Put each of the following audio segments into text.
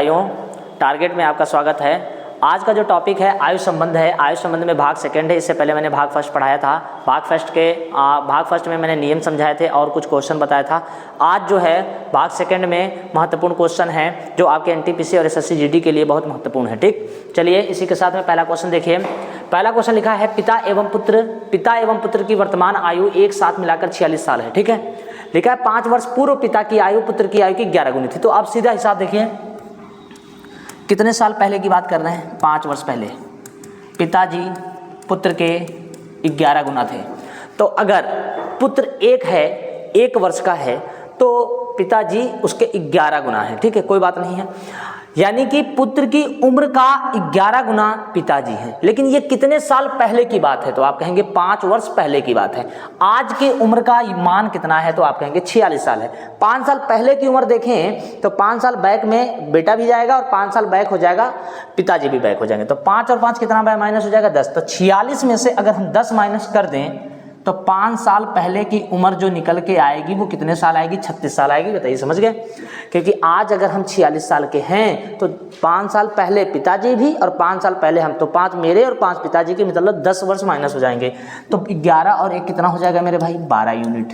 भाइयों, टारगेट में आपका स्वागत है। आज का जो टॉपिक है आयु संबंध है। आयु संबंध में भाग सेकंड है। इससे पहले मैंने भाग फर्स्ट पढ़ाया था। भाग फर्स्ट में मैंने नियम समझाए थे और कुछ क्वेश्चन बताया था। आज जो है भाग सेकंड में महत्वपूर्ण क्वेश्चन है जो आपके एनटीपीसी और एसएससी जीडी के लिए बहुत महत्वपूर्ण है। ठीक, चलिए इसी के साथ में पहला क्वेश्चन देखिए। पहला क्वेश्चन लिखा है पिता एवं पुत्र की वर्तमान आयु एक साथ मिलाकर 46 साल है। ठीक है, लिखा है 5 वर्ष पूर्व पिता की आयु पुत्र की आयु की 11 गुनी थी। तो आप सीधा हिसाब देखिए, कितने साल पहले की बात कर रहे हैं? 5 वर्ष पहले पिताजी पुत्र के 11 गुना थे। तो अगर पुत्र 1 वर्ष का है तो पिताजी उसके 11 गुना है। ठीक है, कोई बात नहीं है, यानी कि पुत्र की उम्र का 11 गुना पिताजी है। लेकिन ये कितने साल पहले की बात है? तो आप कहेंगे 5 वर्ष पहले की बात है। आज की उम्र का मान कितना है? तो आप कहेंगे 46 साल है। 5 साल पहले की उम्र देखें तो 5 साल बैक में बेटा भी जाएगा और 5 साल बैक हो जाएगा पिताजी भी बैक हो जाएंगे। तो 5 और 5 कितना माइनस हो जाएगा? 10। तो 46 में से अगर हम 10 माइनस कर दें तो 5 साल पहले की उम्र जो निकल के आएगी वो कितने साल आएगी? 36 साल आएगी। बताइए, समझ गए? क्योंकि आज अगर हम 46 साल के हैं तो 5 साल पहले पिताजी भी और 5 साल पहले हम, तो 5 मेरे और 5 पिताजी के, मतलब 10 वर्ष माइनस हो जाएंगे। तो 11 और 1 कितना हो जाएगा मेरे भाई? 12 यूनिट।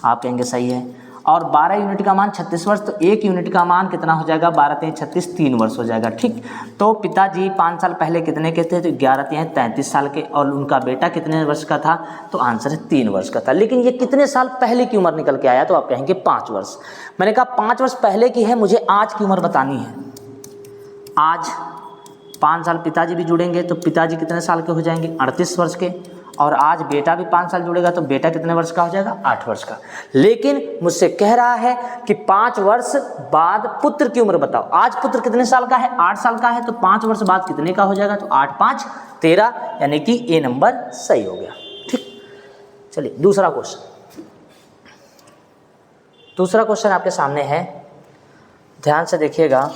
आप कहेंगे सही है। और 12 यूनिट का मान 36 वर्ष, तो 1 यूनिट का मान कितना हो जाएगा? 12 3 36, 3 वर्ष हो जाएगा। ठीक, तो पिताजी 5 साल पहले कितने के थे? तो 11 3 33 साल के। और उनका बेटा कितने वर्ष का था? तो आंसर है 3 वर्ष का था। लेकिन ये कितने साल पहले की उम्र निकल के आया? तो आप कहेंगे 5 वर्ष। मैंने कहा 5 वर्ष पहले की है, मुझे आज की उम्र बतानी है। आज 5 साल पिताजी भी जुड़ेंगे तो पिताजी कितने साल के हो जाएंगे? 38 वर्ष के। और आज बेटा भी 5 साल जुड़ेगा तो बेटा कितने वर्ष का हो जाएगा? 8 वर्ष का। लेकिन मुझसे कह रहा है कि 5 वर्ष बाद पुत्र की उम्र बताओ। आज पुत्र कितने साल का है? 8 साल का है। तो 5 वर्ष बाद कितने का हो जाएगा? तो 8 5 13, यानी कि ए नंबर सही हो गया। ठीक, चलिए दूसरा क्वेश्चन आपके सामने है, ध्यान से देखिएगा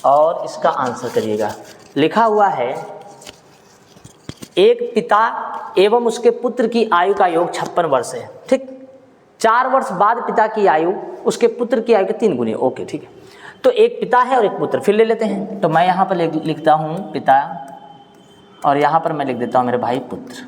और इसका आंसर करिएगा। लिखा हुआ है एक पिता एवं उसके पुत्र की आयु का योग 56 वर्ष है। ठीक, 4 वर्ष बाद पिता की आयु उसके पुत्र की आयु के 3 गुनी। ओके, ठीक है। तो एक पिता है और एक पुत्र, फिर ले लेते हैं। तो मैं यहाँ पर लिखता हूँ पिता और यहाँ पर मैं लिख देता हूँ मेरे भाई पुत्र।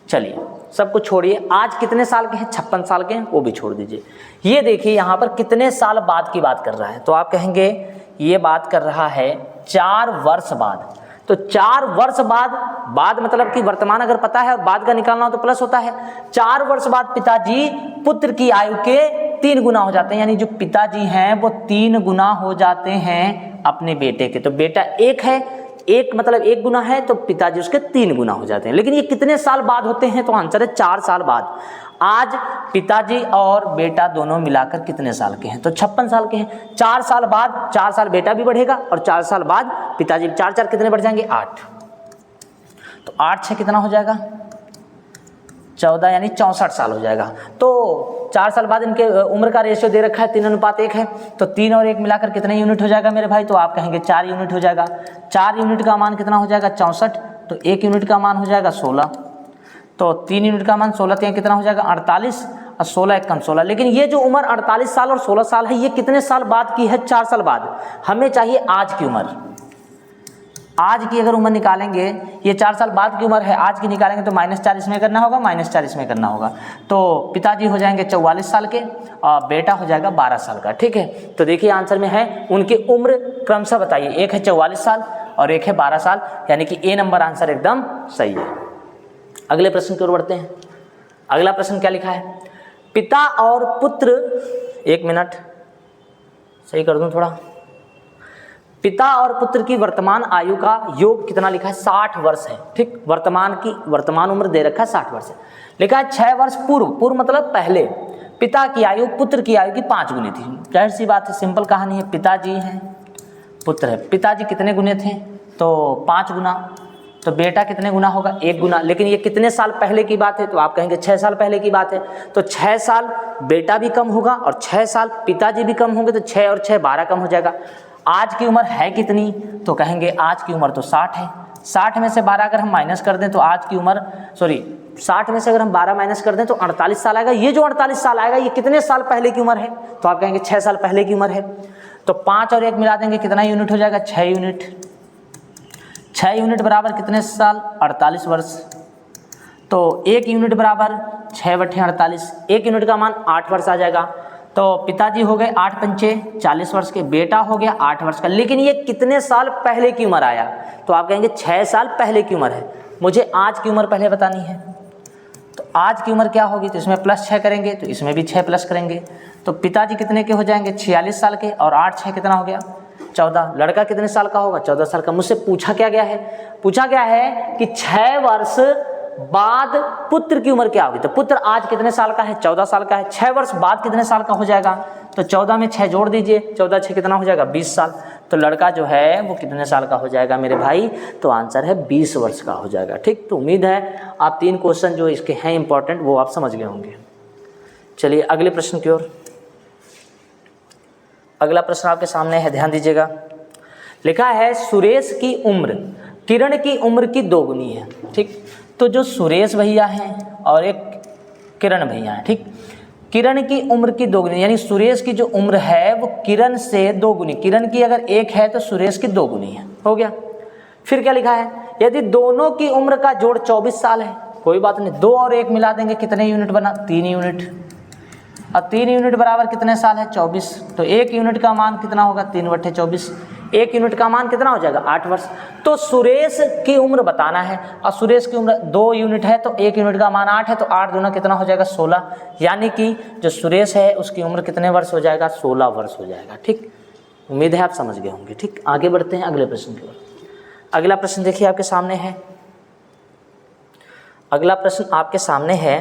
चलिए सब कुछ छोड़िए, आज कितने साल के हैं? 56 साल के हैं, वो भी छोड़ दीजिए। ये देखिए यहाँ पर कितने साल बाद की बात कर रहा है? तो आप कहेंगे ये बात कर रहा है 4 वर्ष बाद। तो 4 वर्ष बाद मतलब कि वर्तमान अगर पता है और बाद का निकालना हो तो प्लस होता है। 4 वर्ष बाद पिताजी पुत्र की आयु के 3 गुना हो जाते हैं, यानी जो पिताजी हैं वो 3 गुना हो जाते हैं अपने बेटे के। तो बेटा 1 है, 1 मतलब 1 गुना है, तो पिताजी उसके 3 गुना हो जाते हैं। लेकिन ये कितने साल बाद होते हैं? तो आंसर है 4 साल बाद। आज पिताजी और बेटा दोनों मिलाकर कितने साल के हैं? तो 56 साल के हैं। 4 साल बाद 4 साल बेटा भी बढ़ेगा और 4 साल बाद पिताजी, 4 4 कितने बढ़ जाएंगे? 8। तो 8 6 कितना हो जाएगा? 14, यानी 64 साल हो जाएगा। तो 4 साल बाद इनके उम्र का रेशियो दे रखा है 3:1 है। तो 3 और 1 मिलाकर कितने यूनिट हो जाएगा मेरे भाई? तो आप कहेंगे 4 यूनिट हो जाएगा। 4 यूनिट का मान कितना हो जाएगा? 64। तो 1 यूनिट का मान हो जाएगा 16। तो 3 यूनिट का मान 16 3 कितना हो जाएगा? 48 और 16 1 कम 16। लेकिन ये जो उम्र 48 साल और 16 साल है, ये कितने साल बाद की है? 4 साल बाद। हमें चाहिए आज की उम्र। आज की अगर उम्र निकालेंगे, ये 4 साल बाद की उम्र है, आज की निकालेंगे तो -4 इसमें करना होगा, -4 इसमें करना होगा। तो पिताजी हो जाएंगे 44 साल के और बेटा हो जाएगा 12 साल का। ठीक है, तो देखिए आंसर में है उनकी उम्र क्रमशः बताइए। एक है 44 साल और एक है 12 साल, यानी कि ए नंबर आंसर एकदम सही है। अगले प्रश्न की ओर बढ़ते हैं। अगला प्रश्न क्या लिखा है? पिता और पुत्र, 1 मिनट सही कर दूं थोड़ा। पिता और पुत्र की वर्तमान आयु का योग कितना लिखा है? 60 वर्ष है। ठीक, वर्तमान उम्र दे रखा है 60 वर्ष है। लिखा है 6 वर्ष पूर्व मतलब पहले पिता की आयु पुत्र की आयु की 5 गुनी थी। जाहिर सी बात है, सिंपल कहानी है। पिताजी हैं, पुत्र है। पिताजी कितने गुने थे? तो 5 गुना। तो बेटा कितने गुना होगा? 1 गुना। लेकिन ये कितने साल पहले की बात है? तो आप कहेंगे 6 साल पहले की बात है। तो 6 साल बेटा भी कम होगा और 6 साल पिताजी भी कम होंगे, तो 6 और 6 12 कम हो जाएगा। आज की उम्र है कितनी? तो कहेंगे आज की उम्र तो 60 है। 60 में से 12 अगर हम माइनस कर दें तो आज की उम्र 60 में से अगर हम 12 माइनस कर दें तो 48 साल आएगा। ये जो 48 साल आएगा ये कितने साल पहले की उम्र है? तो आप कहेंगे 6 साल पहले की उम्र है। तो 5 और 1 मिला देंगे, कितना यूनिट हो जाएगा? 6 यूनिट। 6 यूनिट बराबर कितने साल? 48 वर्ष। तो 1 यूनिट बराबर 6/48, 1 यूनिट का मान 8 वर्ष आ जाएगा। तो पिताजी हो गए 8 पंचे 40 वर्ष के, बेटा हो गया 8 वर्ष का। लेकिन ये कितने साल पहले की उम्र आया? तो आप कहेंगे 6 साल पहले की उम्र है, मुझे आज की उम्र पहले बतानी है। तो आज की उम्र क्या होगी? तो इसमें +6 करेंगे, तो इसमें भी 6 प्लस करेंगे। तो पिताजी कितने के हो जाएंगे? 46 साल के, और 8 6 कितना हो गया? 14। लड़का कितने साल का होगा? 14 साल का। मुझसे पूछा क्या गया है? पूछा गया है कि 6 वर्ष बाद पुत्र की उम्र क्या होगी। तो पुत्र आज कितने साल का है? 14 साल का है। 6 वर्ष बाद कितने साल का हो जाएगा? तो 14 में 6 जोड़ दीजिए, 14 6 कितना हो जाएगा? 20 साल। तो लड़का जो है वो कितने साल का हो जाएगा मेरे भाई? तो आंसर है 20 वर्ष का हो जाएगा। ठीक, तो उम्मीद है आप 3 क्वेश्चन जो इसके हैं इंपॉर्टेंट वो आप समझ गए होंगे। चलिए अगले प्रश्न की ओर। अगला प्रश्न आपके सामने है, ध्यान दीजिएगा। लिखा है सुरेश की उम्र किरण की उम्र की 2 गुनी है। ठीक, तो जो सुरेश भैया हैं और एक किरण भैया हैं, ठीक, किरण की उम्र की 2 गुनी, यानी सुरेश की जो उम्र है वो किरण से 2 गुनी, किरण की अगर 1 है तो सुरेश की 2 गुनी है। हो गया। फिर क्या लिखा है? यदि दोनों की उम्र का जोड़ 24 साल है, कोई बात नहीं, 2 और 1 मिला देंगे, कितने यूनिट बना? 3 यूनिट। अब 3 यूनिट बराबर कितने साल है? 24। तो 1 यूनिट का मान कितना होगा? 3/24। 1 यूनिट का मान कितना हो जाएगा? 8 वर्ष। तो सुरेश की उम्र बताना है, और सुरेश की उम्र 2 यूनिट है, तो 1 यूनिट का मान 8 है, तो 8 दूना कितना हो जाएगा? 16। यानी कि जो सुरेश है उसकी उम्र कितने वर्ष हो जाएगा? 16 वर्ष हो जाएगा। ठीक, उम्मीद है आप समझ गए होंगे। ठीक, आगे बढ़ते हैं अगले प्रश्न की ओर। अगला प्रश्न देखिए आपके सामने है। अगला प्रश्न आपके सामने है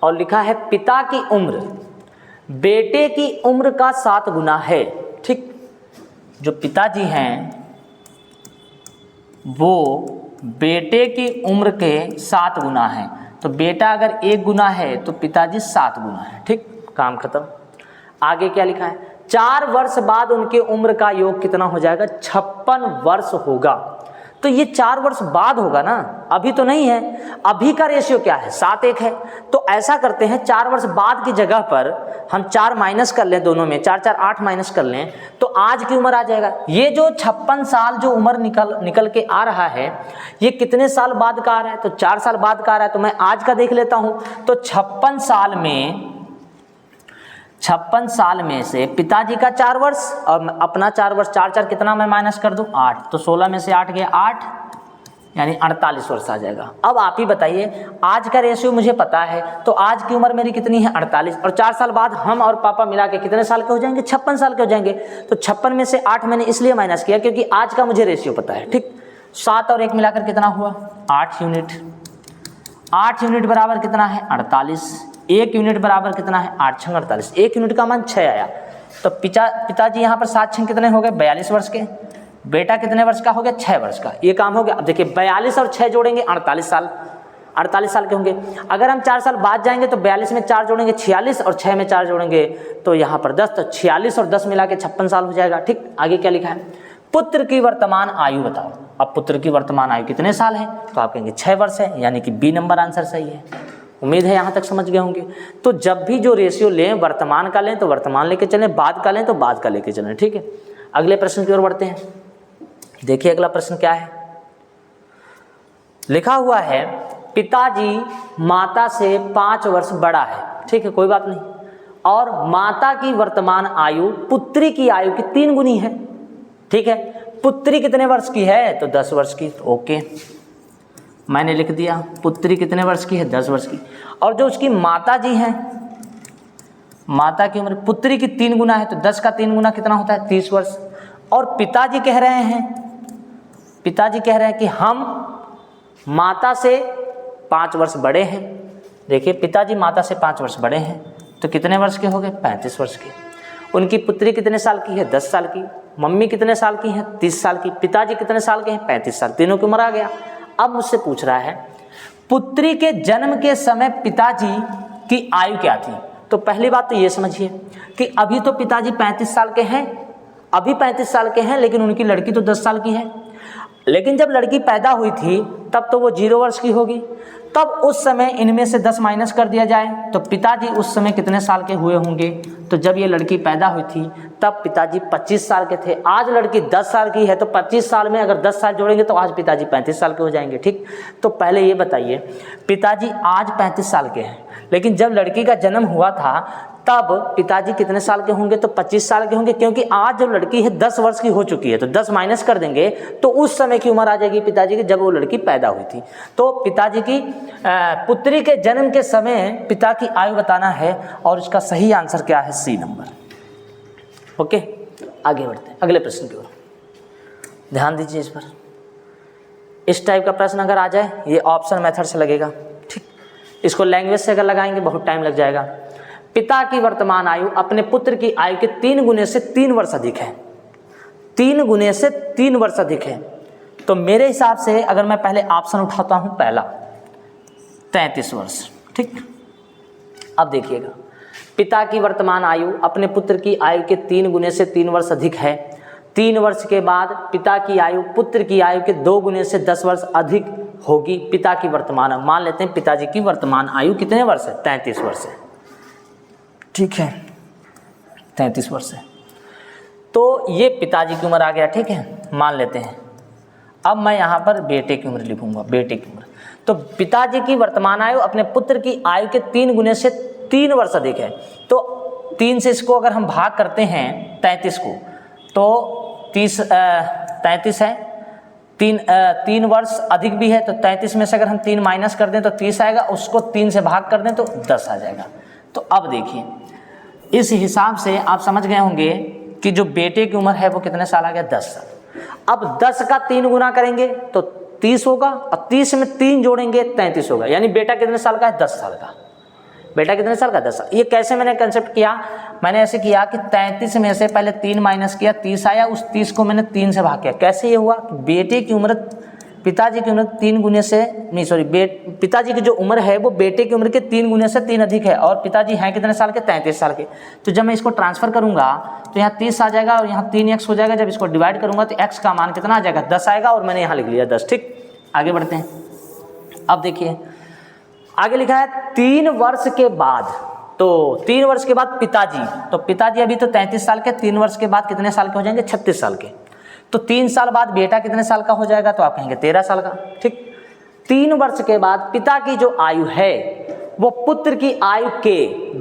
और लिखा है पिता की उम्र बेटे की उम्र का 7 गुना है। ठीक, जो पिताजी हैं वो बेटे की उम्र के 7 गुना है। तो बेटा अगर 1 गुना है तो पिताजी 7 गुना है। ठीक, काम खत्म। आगे क्या लिखा है? 4 वर्ष बाद उनके उम्र का योग कितना हो जाएगा? 56 वर्ष होगा। तो ये 4 वर्ष बाद होगा ना, अभी तो नहीं है। अभी का रेशियो क्या है? 7:1 है। तो ऐसा करते हैं, 4 वर्ष बाद की जगह पर हम 4 माइनस कर लें, दोनों में 4 4 8 माइनस कर लें, तो आज की उम्र आ जाएगा। ये जो 56 साल जो उम्र निकल के आ रहा है, ये कितने साल बाद का आ रहा है? तो 4 साल बाद का आ रहा है। तो मैं आज का देख लेता हूँ। तो 56 साल में से पिताजी का 4 वर्ष और अपना 4 वर्ष, 4 4 कितना मैं माइनस कर दूं? 8। तो 16 में से 8 गया 8, यानी 48 वर्ष आ जाएगा। अब आप ही बताइए, आज का रेशियो मुझे पता है, तो आज की उम्र मेरी कितनी है? 48। और 4 साल बाद हम और पापा मिला के कितने साल के हो जाएंगे? 56 साल के हो जाएंगे। तो 56 में से 8 मैंने इसलिए माइनस किया क्योंकि आज का मुझे रेशियो पता है। ठीक, 7 और 1 मिलाकर कितना हुआ? 8 यूनिट। 8 यूनिट बराबर कितना है? 48। 1 यूनिट बराबर कितना है? 8 6 48। 1 यूनिट का मान 6 आया। तो पिताजी यहाँ पर 7 6 कितने हो गए? 42 वर्ष के। बेटा कितने वर्ष का हो गया? 6 वर्ष का। ये काम हो गया। अब देखिए 42 और 6 जोड़ेंगे 48 साल, 48 साल के होंगे। अगर हम 4 साल बाद जाएंगे तो 42 में 4 जोड़ेंगे 46 और 6 में 4 जोड़ेंगे तो यहाँ पर 10, तो 46 और 10 मिला के 56 साल हो जाएगा। ठीक, आगे क्या लिखा है? पुत्र की वर्तमान आयु बताओ। अब पुत्र की वर्तमान आयु कितने साल है? तो आप कहेंगे 6 वर्ष है, यानी कि बी नंबर आंसर सही है। उम्मीद है यहाँ तक समझ गए होंगे। तो जब भी जो रेशियो लें, वर्तमान का लें तो वर्तमान लेके चलें, बाद का लें तो बाद का लेके चलें। ठीक है, अगले प्रश्न की ओर बढ़ते हैं। देखिए अगला प्रश्न क्या है। लिखा हुआ है पिताजी माता से 5 वर्ष बड़ा है। ठीक है, कोई बात नहीं। और माता की वर्तमान आयु पुत्री की आयु की 3 गुनी है। ठीक है, पुत्री कितने वर्ष की है? तो 10 वर्ष की। तो ओके, मैंने लिख दिया पुत्री कितने वर्ष की है? 10 वर्ष की। और जो उसकी माता जी हैं, माता की उम्र पुत्री की 3 गुना है, तो 10 का 3 गुना कितना होता है? 30 वर्ष। और पिताजी कह रहे हैं कि हम माता से 5 वर्ष बड़े हैं। देखिए पिताजी माता से 5 वर्ष बड़े हैं, तो कितने वर्ष के हो गए? 35 वर्ष के। उनकी पुत्री कितने साल की है? 10 साल की। मम्मी कितने साल की हैं? 30 साल की। पिताजी कितने साल के हैं? 35 साल। तीनों की उम्र आ गया। अब मुझसे पूछ रहा है पुत्री के जन्म के समय पिताजी की आयु क्या थी? तो पहली बात तो ये समझिए कि अभी तो पिताजी 35 साल के हैं, लेकिन उनकी लड़की तो 10 साल की है। लेकिन जब लड़की पैदा हुई थी तब तो वो 0 वर्ष की होगी। तब उस समय इनमें से 10 माइनस कर दिया जाए तो पिताजी उस समय कितने साल के हुए होंगे? तो जब ये लड़की पैदा हुई थी तब पिताजी 25 साल के थे। आज लड़की 10 साल की है तो 25 साल में अगर 10 साल जोड़ेंगे तो आज पिताजी 35 साल के हो जाएंगे। ठीक, तो पहले ये बताइए, पिताजी आज 35 साल के हैं, लेकिन जब लड़की का जन्म हुआ था तब पिताजी कितने साल के होंगे? तो 25 साल के होंगे, क्योंकि आज जो लड़की है 10 वर्ष की हो चुकी है, तो 10 माइनस कर देंगे तो उस समय की उम्र आ जाएगी पिताजी की जब वो लड़की पैदा हुई थी। तो पिताजी की पुत्री के जन्म के समय पिता की आयु बताना है और इसका सही आंसर क्या है? सी नंबर। ओके, आगे बढ़ते हैं अगले प्रश्न की ओर। ध्यान दीजिए इस पर। इस टाइप का प्रश्न अगर आ जाए, ये ऑप्शन मेथड से लगेगा। ठीक, इसको लैंग्वेज से अगर लगाएंगे बहुत टाइम लग जाएगा। पिता की वर्तमान आयु अपने पुत्र की आयु के 3 गुने से 3 वर्ष अधिक है। 3 गुने से 3 वर्ष अधिक है। तो मेरे हिसाब से अगर मैं पहले ऑप्शन उठाता हूं, पहला 33 वर्ष। ठीक, अब देखिएगा, पिता की वर्तमान आयु अपने पुत्र की आयु के 3 गुने से 3 वर्ष अधिक है। 3 वर्ष के बाद पिता की आयु पुत्र की आयु के 2 गुने से 10 वर्ष अधिक होगी। पिता की वर्तमान, मान लेते हैं पिताजी की वर्तमान आयु कितने वर्ष है? 33 वर्ष है। ठीक है, 33 वर्ष है। तो ये पिताजी की उम्र आ गया। ठीक है, मान लेते हैं। अब मैं यहाँ पर बेटे की उम्र लिखूंगा, बेटे की उम्र। तो पिताजी की वर्तमान आयु अपने पुत्र की आयु के 3 गुने से 3 वर्ष अधिक है। तो 3 से इसको अगर हम भाग करते हैं 33 को, तो 33 है, 3 वर्ष अधिक भी है, तो 33 में से अगर हम 3 माइनस कर दें तो 30 आएगा, उसको 3 से भाग कर दें तो 10 आ जाएगा। तो अब देखिए, इस हिसाब से आप समझ गए होंगे कि जो बेटे की उम्र है वो कितने साल आ गया? 10 साल। अब 10 का 3 गुना करेंगे तो 30 होगा और 30 में 3 जोड़ेंगे 33 होगा। यानी बेटा कितने साल का है? 10 साल का। बेटा कितने साल का? 10 साल। ये कैसे मैंने कंसेप्ट किया? मैंने ऐसे किया कि 33 में से पहले 3 माइनस किया, 30 आया, उस 30 को मैंने 3 से भाग किया। कैसे ये हुआ? बेटे की उम्र पिताजी की उम्र 3 गुने से नहीं, सॉरी, पिताजी की जो उम्र है वो बेटे की उम्र के 3 गुने से 3 अधिक है और पिताजी हैं कितने साल के? 33 साल के। तो जब मैं इसको ट्रांसफर करूंगा तो यहाँ 30 आ जाएगा और यहाँ 3x हो जाएगा। जब इसको डिवाइड करूंगा तो x का मान कितना आ जाएगा? 10 आएगा और मैंने यहाँ लिख लिया 10। ठीक, आगे बढ़ते हैं। अब देखिए आगे लिखा है 3 वर्ष के बाद। तो 3 वर्ष के बाद पिताजी, तो पिताजी अभी तो 33 साल के, 3 वर्ष के बाद कितने साल के हो जाएंगे? 36 साल के। तो 3 साल बाद बेटा कितने साल का हो जाएगा? तो आप कहेंगे 13 साल का। ठीक, 3 वर्ष के बाद पिता की जो आयु है वो पुत्र की आयु के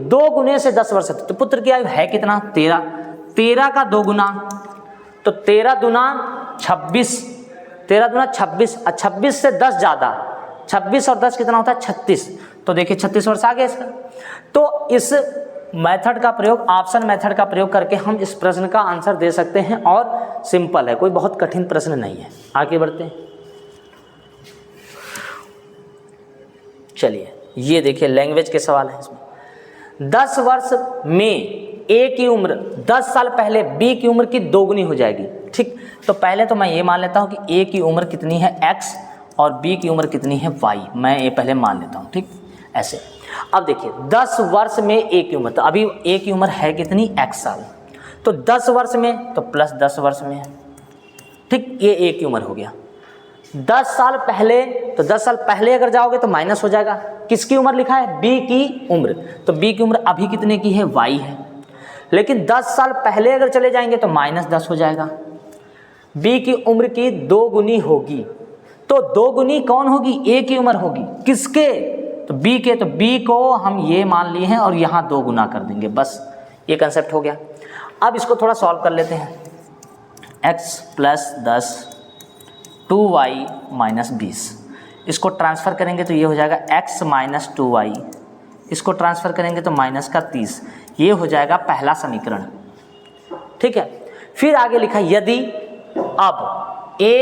2 गुने से 10 वर्ष। तो पुत्र की आयु है कितना? 13। 13 का 2 गुना, तो 13 दूना 26, 13 दूना 26, 26 से 10 ज़्यादा, 26 और 10 कितना होता है? 36। तो देखिए 36 वर्ष आ गया इसका। तो इस मेथड का प्रयोग, ऑप्शन मेथड का प्रयोग करके हम इस प्रश्न का आंसर दे सकते हैं और सिंपल है, कोई बहुत कठिन प्रश्न नहीं है। आगे बढ़ते हैं। चलिए ये देखिए लैंग्वेज के सवाल है इसमें। 10 वर्ष में ए की उम्र 10 साल पहले बी की उम्र की 2 गुनी हो जाएगी। ठीक, तो पहले तो मैं ये मान लेता हूँ कि ए की उम्र कितनी है? x और बी की उम्र कितनी है? y। मैं ये पहले मान लेता हूँ। ठीक, ऐसे। अब देखिए 10 वर्ष में ए की उम्र, तो अभी ए की उम्र है कितनी? x साल। तो 10 वर्ष में तो प्लस 10 वर्ष में है। ठीक, ये ए की उम्र हो गया। 10 साल पहले, तो 10 साल पहले अगर जाओगे तो माइनस हो जाएगा। किसकी उम्र लिखा है? बी की उम्र। तो बी की उम्र अभी कितने की है? y है। लेकिन 10 साल पहले अगर चले जाएंगे तो माइनस 10 हो जाएगा। बी की उम्र की 2 गुनी होगी, तो 2 गुनी कौन होगी? ए की उम्र होगी। किसके? तो बी के। तो बी को हम ये मान लिए हैं और यहाँ 2 गुना कर देंगे, बस ये कंसेप्ट हो गया। अब इसको थोड़ा सॉल्व कर लेते हैं। x प्लस 10 2y माइनस 20, इसको ट्रांसफ़र करेंगे तो ये हो जाएगा x माइनस 2y, इसको ट्रांसफ़र करेंगे तो माइनस का 30, ये हो जाएगा पहला समीकरण। ठीक है, फिर आगे लिखा यदि अब a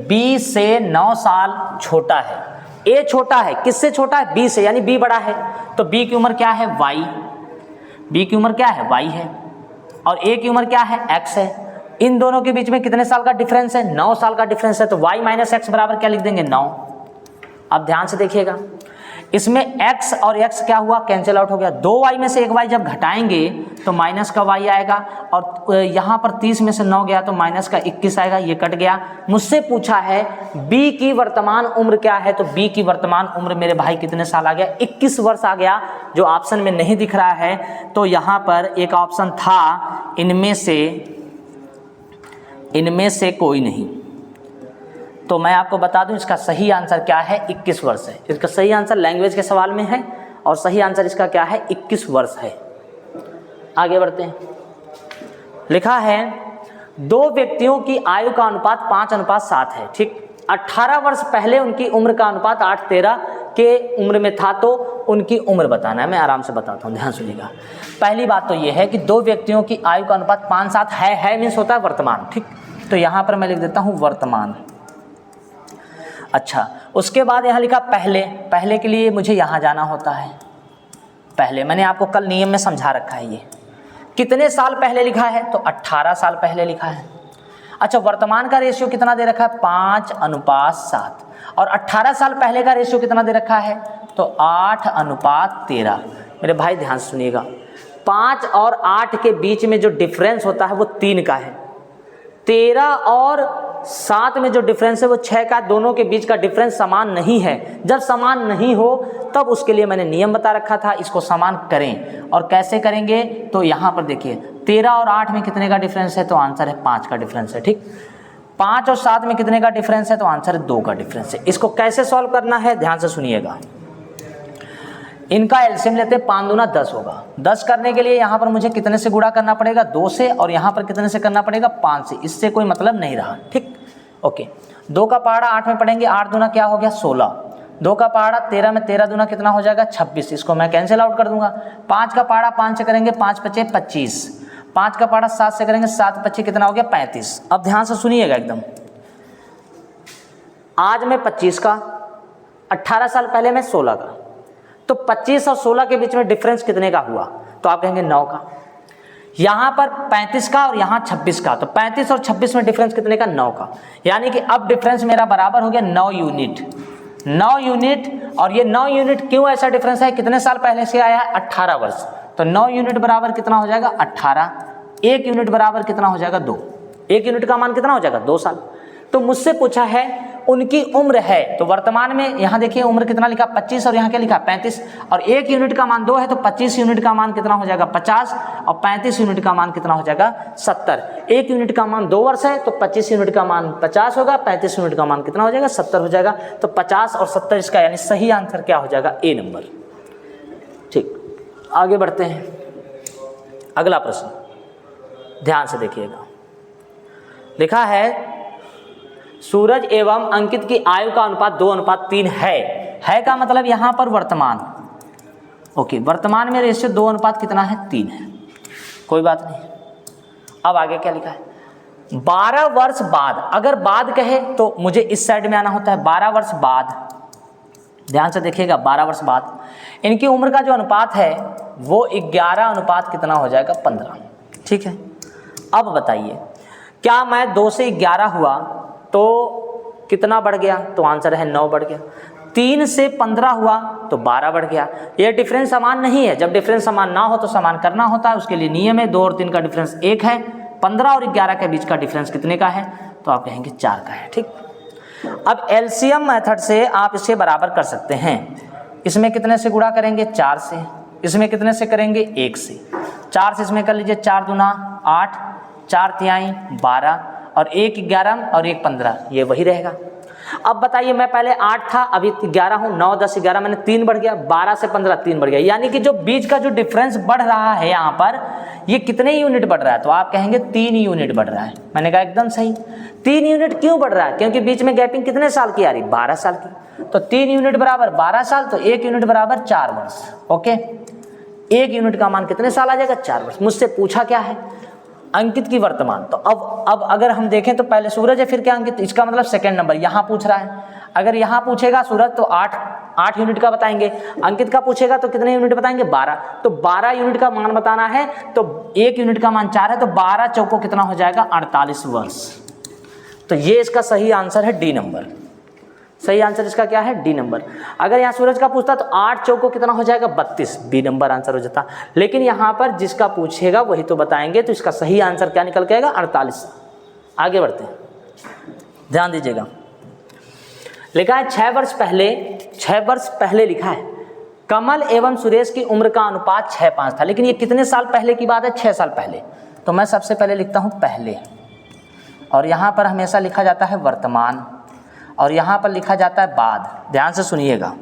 b से 9 साल छोटा है। a छोटा है, किससे छोटा है? b से, यानी b बड़ा है। तो b की उम्र क्या है? y। b की उम्र क्या है? y है। और a की उम्र क्या है? x है। इन दोनों के बीच में कितने साल का डिफरेंस है? 9 साल का डिफरेंस है। तो y माइनस एक्स बराबर क्या लिख देंगे? 9। अब ध्यान से देखिएगा, इसमें x और x क्या हुआ, कैंसिल आउट हो गया। 2y में से एक y जब घटाएंगे तो माइनस का y आएगा, और यहाँ पर 30 में से 9 गया तो माइनस का 21 आएगा, ये कट गया। मुझसे पूछा है b की वर्तमान उम्र क्या है, तो b की वर्तमान उम्र मेरे भाई कितने साल आ गया, 21 वर्ष आ गया, जो ऑप्शन में नहीं दिख रहा है। तो यहाँ पर एक ऑप्शन था इनमें से कोई नहीं। तो मैं आपको बता दूं इसका सही आंसर क्या है, 21 वर्ष है। इसका सही आंसर लैंग्वेज के सवाल में है और सही आंसर इसका क्या है, 21 वर्ष है। आगे बढ़ते हैं। लिखा है 2 व्यक्तियों की आयु का अनुपात 5:7 है, ठीक। 18 वर्ष पहले उनकी उम्र का अनुपात 8:13 के उम्र में था, तो उनकी उम्र बताना है। मैं आराम से बताता हूँ, ध्यान सुनिएगा। पहली बात तो ये है कि 2 व्यक्तियों की आयु का अनुपात 5:7 है मीन्स होता है वर्तमान, ठीक। तो यहाँ पर मैं लिख देता हूँ वर्तमान। अच्छा, उसके बाद यहाँ लिखा पहले के लिए मुझे यहाँ जाना होता है। पहले मैंने आपको कल नियम में समझा रखा है, ये कितने साल पहले लिखा है, तो 18 साल पहले लिखा है। अच्छा, वर्तमान का रेशियो कितना दे रखा है, 5:7, और 18 साल पहले का रेशियो कितना दे रखा है, तो 8:13। मेरे भाई ध्यान से सुनिएगा, 5 और 8 के बीच में जो डिफरेंस होता है वो 3 का है। 13 और 7 में जो डिफरेंस है वो 6 का। दोनों के बीच का डिफरेंस समान नहीं है। जब समान नहीं हो तब उसके लिए मैंने नियम बता रखा था, इसको समान करें। और कैसे करेंगे, तो यहाँ पर देखिए 13 और 8 में कितने का डिफरेंस है, तो आंसर है 5 का डिफरेंस है, ठीक। 5 और 7 में कितने का डिफरेंस है, तो आंसर है 2 का डिफरेंस है। इसको कैसे सॉल्व करना है, ध्यान से सुनिएगा। इनका एलसीएम लेते हैं, 5 दूना 10 होगा। 10 करने के लिए यहाँ पर मुझे कितने से गुणा करना पड़ेगा, 2 से, और यहाँ पर कितने से करना पड़ेगा, 5 से। इससे कोई मतलब नहीं रहा, ठीक। ओके, 2 का पहाड़ा 8 में पढ़ेंगे, 8 दूना क्या हो गया, 16। 2 का पहाड़ा 13 में, 13 दूना कितना हो जाएगा, 26। इसको मैं कैंसिल आउट कर दूंगा। 5 का पहाड़ा 5 से करेंगे, 5 × 5 = 25। 5 का पहाड़ा 7 से करेंगे, 7 × 25 कितना हो गया, 35। अब ध्यान से सुनिएगा एकदम। आज मैं 25 का, 18 साल पहले मैं 16 का, तो 25 और 16 के बीच में डिफरेंस कितने का हुआ, तो आप कहेंगे 9 का। यहाँ पर 35 का और यहाँ 26 का, तो 35 और 26 में डिफरेंस कितने का, 9 का। यानी कि अब डिफरेंस मेरा बराबर हो गया 9 यूनिट। 9 यूनिट, और ये 9 यूनिट क्यों ऐसा डिफरेंस है, कितने साल पहले से आया है, 18 वर्ष। तो 9 यूनिट बराबर कितना हो जाएगा, 18। 1 यूनिट बराबर कितना हो जाएगा, 2। 1 यूनिट का मान कितना हो जाएगा, 2 साल। तो मुझसे पूछा है उनकी उम्र है, तो वर्तमान में यहाँ देखिए उम्र कितना लिखा, 25, और यहाँ क्या लिखा, 35, और 1 यूनिट का मान 2 है, तो 25 यूनिट का मान कितना हो जाएगा, 50, और 35 यूनिट का मान कितना हो जाएगा, 70। 1 यूनिट का मान 2 वर्ष है, तो 25 यूनिट का मान 50 होगा, 35 यूनिट का मान कितना हो जाएगा, 70 हो जाएगा। तो 50 और 70 इसका यानी सही आंसर क्या हो जाएगा, ए नंबर, ठीक। आगे बढ़ते हैं, अगला प्रश्न ध्यान से देखिएगा। लिखा है सूरज एवं अंकित की आयु का अनुपात 2:3 है का मतलब यहाँ पर वर्तमान। ओके, वर्तमान में रेशियो 2 कितना है, 3 है, कोई बात नहीं। अब आगे क्या लिखा है, 12 वर्ष बाद, अगर बाद कहे तो मुझे इस साइड में आना होता है। 12 वर्ष बाद, ध्यान से देखिएगा, 12 वर्ष बाद इनकी उम्र का जो अनुपात है वो 11 कितना हो जाएगा, 15, ठीक है। अब बताइए, क्या मैं 2 से 11 हुआ तो कितना बढ़ गया, तो आंसर है 9 बढ़ गया। 3 से 15 हुआ तो 12 बढ़ गया। ये डिफरेंस समान नहीं है। जब डिफरेंस समान ना हो तो समान करना होता है, उसके लिए नियम है 2 और 3 का डिफरेंस 1 है। 15 और 11 के बीच का डिफरेंस कितने का है, तो आप कहेंगे 4 का है, ठीक। अब एलसीएम मेथड से आप इसे बराबर कर सकते हैं। इसमें कितने से गुणा करेंगे, 4 से। इसमें कितने से करेंगे, 1 से। 4 से इसमें कर लीजिए, 4 दूना 8, 4 तिहाई 12, और 1 11 और 1 15, ये वही रहेगा। अब बताइए, मैं पहले 8 था, अभी 11 हूँ, 9 10 11 मैंने 3 बढ़ गया, 12 से 15 3 बढ़ गया। यानी कि जो बीच का जो डिफरेंस बढ़ रहा है यहाँ पर, ये कितने यूनिट बढ़ रहा है, तो आप कहेंगे 3 यूनिट बढ़ रहा है। मैंने कहा एकदम सही। 3 यूनिट क्यों बढ़ रहा है, क्योंकि बीच में गैपिंग कितने साल की आ रही, 12 साल की। तो 3 यूनिट बराबर 12 साल, तो 1 यूनिट बराबर 4 वर्ष। ओके, 1 यूनिट का मान कितने साल आ जाएगा, 4 वर्ष। मुझसे पूछा क्या है, अंकित की वर्तमान। तो अब अगर हम देखें तो पहले सूरज है, फिर क्या अंकित, इसका मतलब सेकंड नंबर यहाँ पूछ रहा है। अगर यहाँ पूछेगा सूरज तो 8 यूनिट का बताएंगे, अंकित का पूछेगा तो कितने यूनिट बताएंगे, 12। तो 12 यूनिट का मान बताना है, तो 1 यूनिट का मान 4 है, तो 12 चौको कितना हो जाएगा, 48 वर्ष। तो ये इसका सही आंसर है डी नंबर। सही आंसर इसका क्या है? D number. अगर यहाँ सूरज का पूछता तो 8 चौको कितना हो जाएगा? 32, बी नंबर आंसर हो जाता। लेकिन यहाँ पर जिसका पूछेगा वही तो बताएंगे, तो इसका सही आंसर क्या निकल के आएगा? 48। आगे बढ़ते हैं, ध्यान दीजिएगा। लिखा है 6 वर्ष पहले लिखा है कमल एवं सुरेश की उम्र का अनुपात 6:5 था। लेकिन ये कितने साल पहले की बात है? 6 साल पहले। तो मैं सबसे पहले लिखता हूँ पहले, और यहाँ पर हमेशा लिखा जाता है वर्तमान, और यहाँ पर लिखा जाता है बाद। ध्यान से सुनिएगा।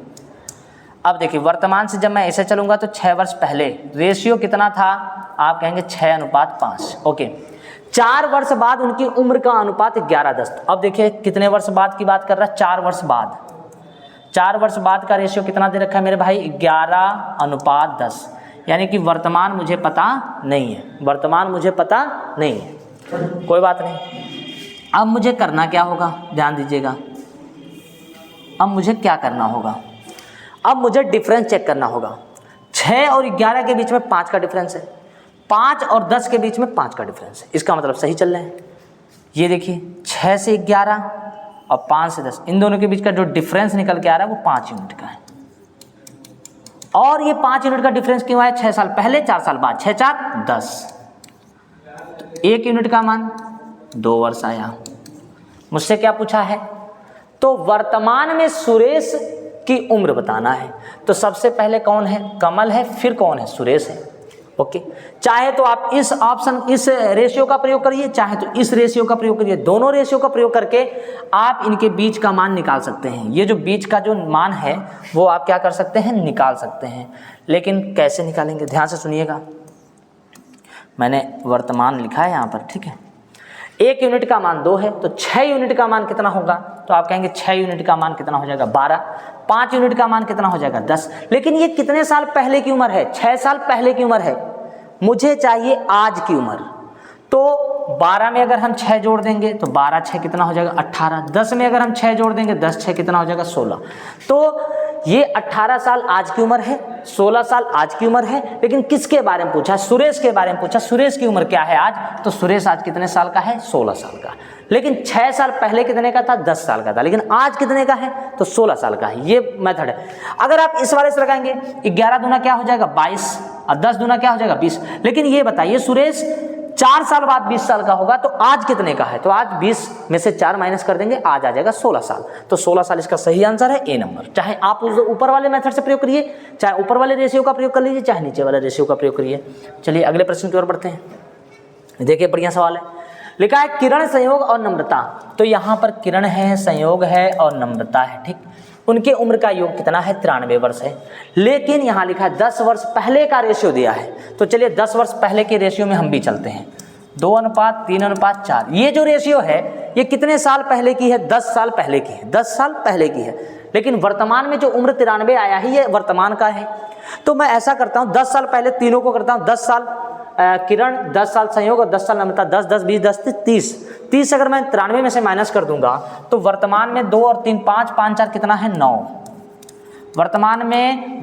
अब देखिए वर्तमान से जब मैं ऐसे चलूँगा तो 6 वर्ष पहले रेशियो कितना था? आप कहेंगे 6:5। ओके। 4 वर्ष बाद उनकी उम्र का अनुपात 11:10। अब देखिए कितने वर्ष बाद की बात कर रहा है? 4 वर्ष बाद। 4 वर्ष बाद का रेशियो कितना दे रखा है मेरे भाई? 11:10। यानी कि वर्तमान मुझे पता नहीं है, वर्तमान मुझे पता नहीं है। कोई बात नहीं। अब मुझे करना क्या होगा? ध्यान दीजिएगा। अब मुझे क्या करना होगा? अब मुझे डिफरेंस चेक करना होगा। 6 और 11 के बीच में 5 का डिफरेंस है, 5 और 10 के बीच में 5 का डिफरेंस है। इसका मतलब सही चल रहे हैं। ये देखिए 6 से 11 और 5 से 10, इन दोनों के बीच का जो डिफरेंस निकल के आ रहा है वो 5 यूनिट का है। और ये 5 यूनिट का डिफरेंस क्यों आया? 6 साल पहले 4 साल बाद, 6 4 10, तो 1 यूनिट का मान 2 वर्ष आया। मुझसे क्या पूछा है? तो वर्तमान में सुरेश की उम्र बताना है। तो सबसे पहले कौन है? कमल है, फिर कौन है? सुरेश है। ओके। चाहे तो आप इस ऑप्शन, इस रेशियो का प्रयोग करिए, चाहे तो इस रेशियो का प्रयोग करिए। दोनों रेशियो का प्रयोग करके आप इनके बीच का मान निकाल सकते हैं। ये जो बीच का जो मान है वो आप क्या कर सकते हैं? निकाल सकते हैं। लेकिन कैसे निकालेंगे? ध्यान से सुनिएगा। मैंने वर्तमान लिखा है यहाँ पर, ठीक है। 1 यूनिट का मान 2 है, तो 6 यूनिट का मान कितना होगा? तो आप कहेंगे 6 यूनिट का मान कितना हो जाएगा? 12। 5 यूनिट का मान कितना हो जाएगा? 10। लेकिन ये कितने साल पहले की उम्र है? 6 साल पहले की उम्र है। मुझे चाहिए आज की उम्र। तो 12 में अगर हम 6 जोड़ देंगे तो 12 6 कितना हो जाएगा? 18। 10 में अगर हम 6 जोड़ देंगे 10 6 कितना हो जाएगा? 16। तो ये 18 साल आज की उम्र है, 16 साल आज की उम्र है। लेकिन किसके बारे में पूछा? सुरेश के बारे में पूछा। सुरेश की उम्र क्या है आज? तो सुरेश आज कितने साल का है? 16 साल का। लेकिन 6 साल पहले कितने का था? 10 साल का था। लेकिन आज कितने का है? तो 16 साल का है। ये मेथड है। अगर आप इस वाले से लगाएंगे 11 दूना क्या हो जाएगा? 22, और 10 दूना क्या हो जाएगा? 20। लेकिन ये बताइए सुरेश 4 साल बाद 20 साल का होगा, तो आज कितने का है? तो आज 20 में से 4 माइनस कर देंगे, आज आ जाएगा 16 साल। तो 16 साल इसका सही आंसर है, ए नंबर। चाहे आप उस ऊपर वाले मेथड से प्रयोग करिए, चाहे ऊपर वाले रेशियो का प्रयोग कर लीजिए, चाहे नीचे वाले रेशियो का प्रयोग करिए। चलिए अगले प्रश्न की ओर बढ़ते हैं। देखिए बढ़िया सवाल है। लिखा है किरण, संयोग और नम्रता। तो यहाँ पर किरण है, संयोग है और नम्रता है, ठीक। उनके उम्र का योग कितना है? 93 वर्ष है। लेकिन यहाँ लिखा है 10 वर्ष पहले का रेशियो दिया है। तो चलिए 10 वर्ष पहले के रेशियो में हम भी चलते हैं। 2:3:4। ये जो रेशियो है ये कितने साल पहले की है? 10 साल पहले की है। 10 साल पहले की है। लेकिन वर्तमान में जो उम्र 93 आया है ये वर्तमान का है। तो मैं ऐसा करता हूँ 10 साल पहले तीनों को करता हूँ। 10 साल किरण, 10 साल संयोग और 10 साल नम्रता। 10 10 20 10 30। 30 अगर मैं 93 में से माइनस कर दूंगा तो वर्तमान में 2 और 3 5 5 4 कितना है? 9। वर्तमान में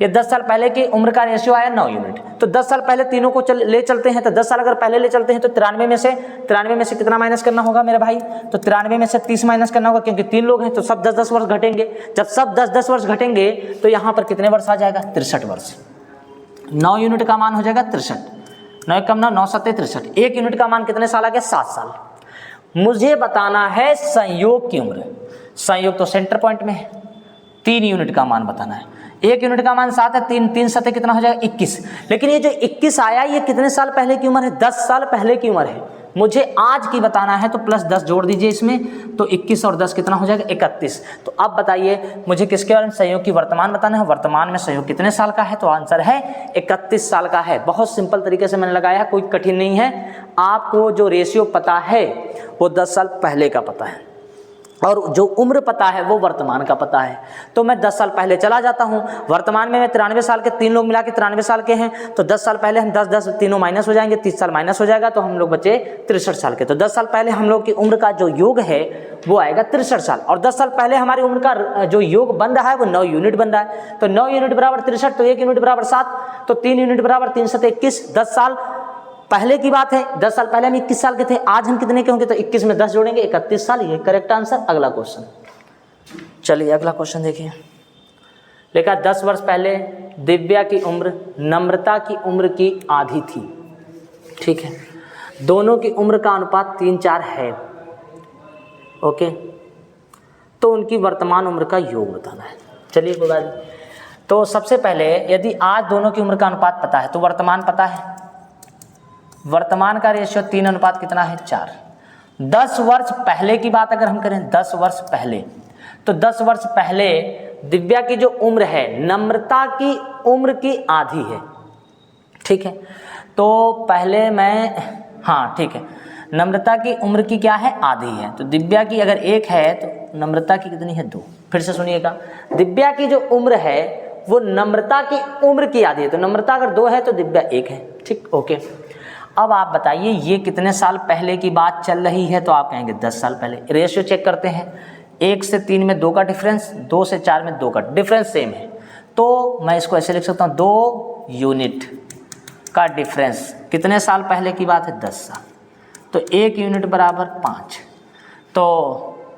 ये 10 साल पहले की उम्र का रेशियो आया 9 यूनिट। तो 10 साल पहले तीनों को ले चलते हैं। तो 10 साल अगर पहले ले चलते हैं तो 93 में से कितना माइनस करना होगा मेरे भाई? तो 93 में से 30 माइनस करना होगा, क्योंकि 3 लोग हैं तो सब 10-10 वर्ष घटेंगे। जब सब 10-10 वर्ष घटेंगे तो यहाँ पर कितने वर्ष आ जाएगा? 63 वर्ष। 9 यूनिट का मान हो जाएगा 63। 9 कम 9 9 7 63। 1 यूनिट का मान कितने साल आ गया? 7 साल। मुझे बताना है संयोग की उम्र। संयोग तो सेंटर पॉइंट में है। 3 यूनिट का मान बताना है। 1 यूनिट का मान 7 है, 3 7 कितना हो जाएगा? 21। लेकिन ये जो 21 आया ये कितने साल पहले की उम्र है? 10 साल पहले की उम्र है। मुझे आज की बताना है तो प्लस 10 जोड़ दीजिए इसमें, तो 21 और 10 कितना हो जाएगा? 31। तो अब बताइए मुझे किसके बारे में? संयोग की वर्तमान बताना है। वर्तमान में संयोग कितने साल का है? तो आंसर है 31 साल का है। बहुत सिंपल तरीके से मैंने लगाया है, कोई कठिन नहीं है। आपको जो रेशियो पता है वो 10 साल पहले का पता है और जो उम्र पता है वो वर्तमान का पता है। तो मैं 10 साल पहले चला जाता हूँ। वर्तमान में मैं 93 साल के, 3 लोग मिला के 93 साल के हैं, तो 10 साल पहले हम 10-10 तीनों माइनस हो जाएंगे, 30 साल माइनस हो जाएगा, तो हम लोग बचे 63 साल के। तो 10 साल पहले हम लोग की उम्र का जो योग है वो आएगा 63 साल। और 10 साल पहले हमारी उम्र का जो योग बन रहा है वो 9 यूनिट बन रहा है। तो 9 यूनिट बराबर 63, तो 1 यूनिट बराबर 7, तो 3 यूनिट बराबर 3 7 21। 10 साल पहले की बात है। 10 साल पहले हम 21 साल के थे, आज हम कितने के होंगे? तो 21 में 10 जोड़ेंगे, 31 साल। ये करेक्ट आंसर। अगला क्वेश्चन चलिए अगला क्वेश्चन देखिए। लिखा 10 वर्ष पहले दिव्या की उम्र नम्रता की उम्र की आधी थी। ठीक है, दोनों की उम्र का अनुपात 3:4 है। ओके, तो उनकी वर्तमान उम्र का योग बताना है। चलिए कोई बात नहीं। तो सबसे पहले यदि आज दोनों की उम्र का अनुपात पता है तो वर्तमान पता है। वर्तमान का रेशियो 3 अनुपात कितना है 4। 10 वर्ष पहले की बात अगर हम करें, 10 वर्ष पहले, तो 10 वर्ष पहले दिव्या की जो उम्र है नम्रता की उम्र की आधी है। ठीक है, तो पहले मैं, हाँ ठीक है, नम्रता की उम्र की क्या है आधी है। तो दिव्या की अगर 1 है तो नम्रता की कितनी है 2। फिर से सुनिएगा, दिव्या की जो उम्र है वो नम्रता की उम्र की आधी है। तो नम्रता अगर 2 है तो दिव्या 1 है। ठीक, ओके। अब आप बताइए ये कितने साल पहले की बात चल रही है, तो आप कहेंगे 10 साल पहले। रेशियो चेक करते हैं, 1 से 3 में 2 का डिफरेंस, 2 से 4 में 2 का डिफरेंस सेम है। तो मैं इसको ऐसे लिख सकता हूँ 2 यूनिट का डिफरेंस। कितने साल पहले की बात है 10 साल। तो 1 यूनिट बराबर 5, तो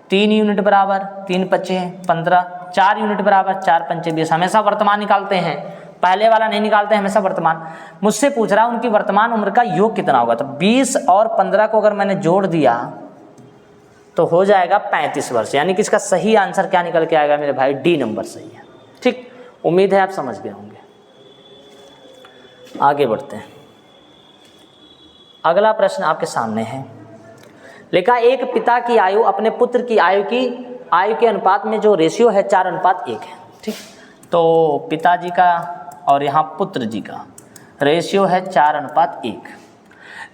3 यूनिट बराबर 3 पच्चे 15, 4 यूनिट बराबर 4 पंचे 20। हमेशा वर्तमान निकालते हैं, पहले वाला नहीं निकालते हैं, हमेशा वर्तमान। मुझसे पूछ रहा है उनकी वर्तमान उम्र का योग कितना होगा। तो 20 और 15 को अगर मैंने जोड़ दिया तो हो जाएगा 35 वर्ष। यानी कि इसका सही आंसर क्या निकल के आएगा मेरे भाई, डी नंबर सही है। ठीक, उम्मीद है आप समझ गए होंगे। आगे बढ़ते हैं। अगला प्रश्न आपके सामने है। लिखा एक पिता की आयु अपने पुत्र की आयु के अनुपात में जो रेशियो है 4:1 है। ठीक, तो पिताजी का और यहाँ पुत्र जी का रेशियो है 4:1।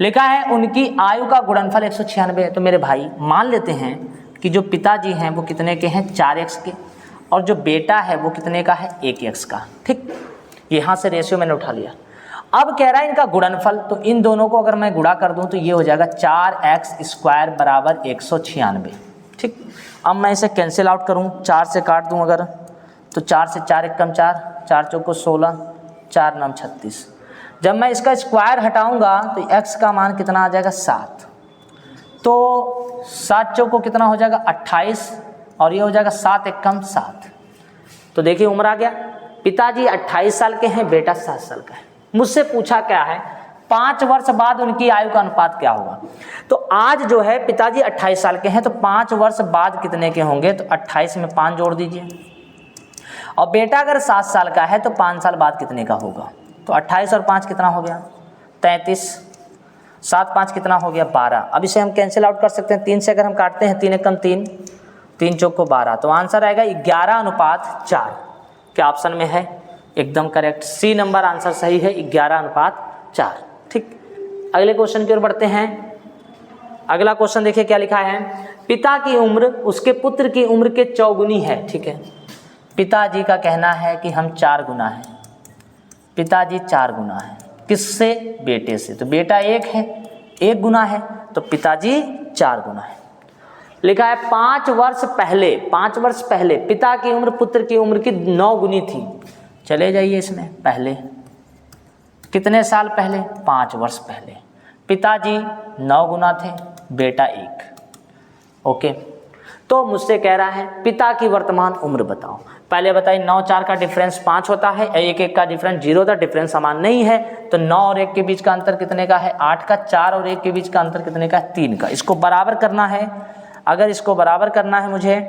लिखा है उनकी आयु का गुणनफल 196 है। तो मेरे भाई मान लेते हैं कि जो पिताजी हैं वो कितने के हैं 4x के, और जो बेटा है वो कितने का है 1x का। ठीक, यहाँ से रेशियो मैंने उठा लिया। अब कह रहा है इनका गुणनफल, तो इन दोनों को अगर मैं गुणा कर दूं तो ये हो जाएगा 4x² बराबर 196। ठीक, अब मैं इसे कैंसिल आउट करूं, 4 से काट दूं अगर, तो 4 से 4 1 कम 4, 4 चौको 16, 4 9 36। जब मैं इसका स्क्वायर हटाऊंगा तो x का मान कितना आ जाएगा 7। तो 7 चौको कितना हो जाएगा 28, और ये हो जाएगा 7 1 कम 7। तो देखिए उम्र आ गया, पिताजी 28 साल के हैं, बेटा 7 साल का है। मुझसे पूछा क्या है 5 वर्ष बाद उनकी आयु का अनुपात क्या होगा। तो आज जो है पिताजी 28 साल के हैं, तो 5 वर्ष बाद कितने के होंगे, तो 28 में 5 जोड़ दीजिए। और बेटा अगर 7 साल का है तो 5 साल बाद कितने का होगा। तो 28 और 5 कितना हो गया 33, 7 5 कितना हो गया 12। अब इसे हम कैंसिल आउट कर सकते हैं, 3 से अगर हम काटते हैं 3 1 कम 3, 3 चौको 12। तो आंसर आएगा 11:4। क्या ऑप्शन में है, एकदम करेक्ट, सी नंबर आंसर सही है, 11:4। ठीक, अगले क्वेश्चन की ओर बढ़ते हैं। अगला क्वेश्चन देखिए क्या लिखा है। पिता की उम्र उसके पुत्र की उम्र के 4 गुनी है। ठीक है, पिताजी का कहना है कि हम 4 गुना हैं, पिताजी 4 गुना है। किससे, बेटे से। तो बेटा 1 है, 1 गुना है, तो पिताजी 4 गुना है। लिखा है 5 वर्ष पहले पिता की उम्र पुत्र की उम्र की 9 गुनी थी। चले जाइए इसमें, पहले कितने साल पहले, 5 वर्ष पहले पिताजी 9 गुना थे, बेटा 1। ओके, तो मुझसे कह रहा है पिता की वर्तमान उम्र बताओ। पहले बताइए 9 4 का डिफरेंस 5 होता है, 1 1 का डिफरेंस 0 होता है, डिफरेंस समान नहीं है। तो 9 और 1 के बीच का अंतर कितने का है 8 का, 4 और 1 के बीच का अंतर कितने का है 3 का। इसको बराबर करना है, अगर इसको बराबर करना है मुझे,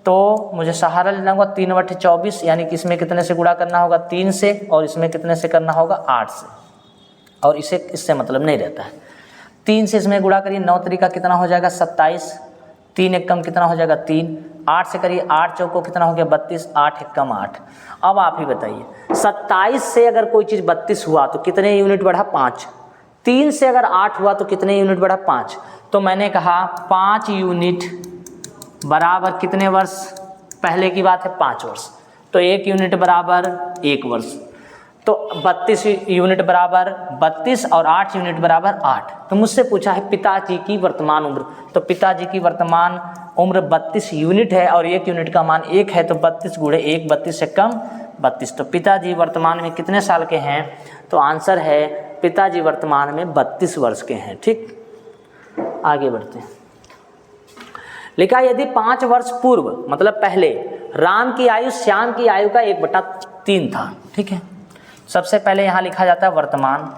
तो मुझे सहारा लेना होगा 3/24, यानी कि इसमें कितने से गुणा करना होगा 3 से, और इसमें कितने से करना होगा 8 से, और इससे मतलब नहीं रहता है। 3 से इसमें गुणा करिए, 9 तरीका कितना हो जाएगा 27, 3 1 कम कितना हो जाएगा 3, 8 से करिए 8 चौको कितना हो गया 32, 8 1 कम 8। अब आप ही बताइए 27 से अगर कोई चीज़ 32 हुआ तो कितने यूनिट बढ़ा 5, 3 से अगर 8 हुआ तो कितने यूनिट बढ़ा 5। तो मैंने कहा 5 यूनिट बराबर कितने वर्ष, पहले की बात है 5 वर्ष, तो 1 यूनिट बराबर 1 वर्ष, तो 32 यूनिट बराबर 32 और 8 यूनिट बराबर 8। तो मुझसे पूछा है पिताजी की वर्तमान उम्र, तो पिताजी की वर्तमान उम्र 32 यूनिट है और 1 यूनिट का मान 1 है, तो 32 गुणे 1, 32 से कम 32। तो पिताजी वर्तमान में कितने साल के हैं, तो आंसर है पिताजी वर्तमान में 32 वर्ष के हैं। ठीक, आगे बढ़ते हैं। लिखा यदि 5 वर्ष पूर्व मतलब पहले राम की आयु श्याम की आयु का 1/3 था। ठीक है, सबसे पहले यहाँ लिखा जाता है वर्तमान